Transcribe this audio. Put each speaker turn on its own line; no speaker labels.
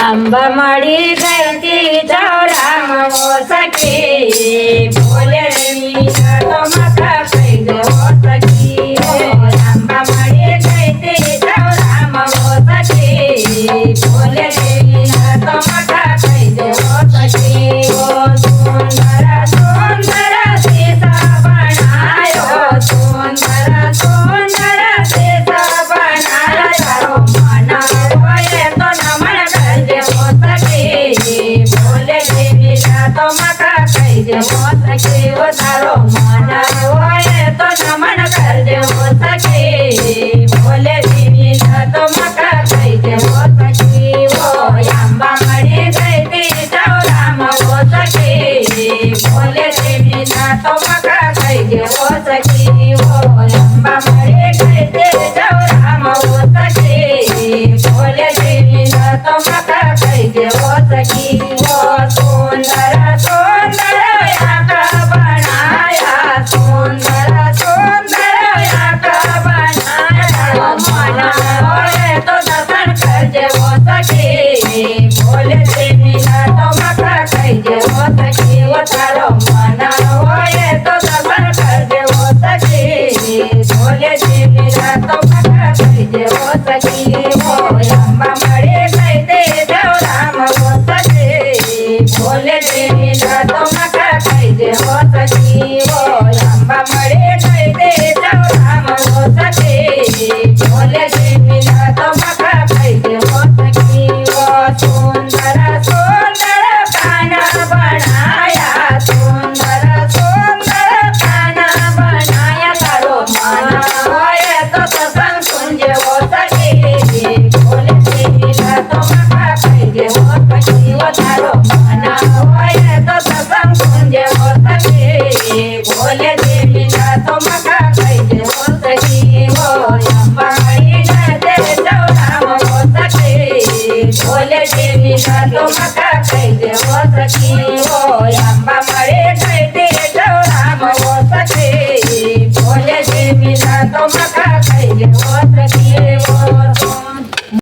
आंबा माडी गई जाओ राम हो सखी बोले मी तो मका कई दे हो सखी आंबा माडी गई जाओ राम हो सखी बोले मी तो मका कई दे हो सखी सुंदर सुंदर सीता बनायो सुंदर सुंदर सीता बनायो मना होए तो नमन कर दे हो सखी बोले देवी तो मका कई दे हो सखी वो तारो मना होए तो नमन कर दे हो सखी बोले देवी तो मका कई दे हो सखी वो अंबा मड़ी गई थी जाओ राम हो सखी बोले देवी तो मका कई दे हो सखी वो अंबा मड़ी गई थी जाओ राम हो सखी बोले देवी तो मका कई दे हो सखी वो सुंदर सुंदर आका बनाया सुंदर सुंदर आका बनाया मना होए तो दर्शन कर दे हो सखी बोले देवी तो मका कई दे हो सखी वो तारो मना होए तो दर्शन कर दे हो सखी बोले देवी तो मका कई दे हो सखी वो अंबा मड़े कई दे जाओ राम हो सखी बोले देवी तो मका कई दे हो सखी वो अंबा मड़े कई दे जाओ राम हो सखी बोले देवी तो मका कई दे हो सखी वो सुंदर सुंदर काना बनाया सुंदर सुंदर काना बनाया तारो मना होए तो सत्संग सुनजे हो सखी बोले देवी तो मका कई दे हो सखी वो तारो मना होए तो सत्संग सुनजे हो सखी बोले देवी तो मका कई दे हो सखी वो अंबा मड़ी गई जाओ राम हो सखी बोले देवी तो मका कई दे हो सखी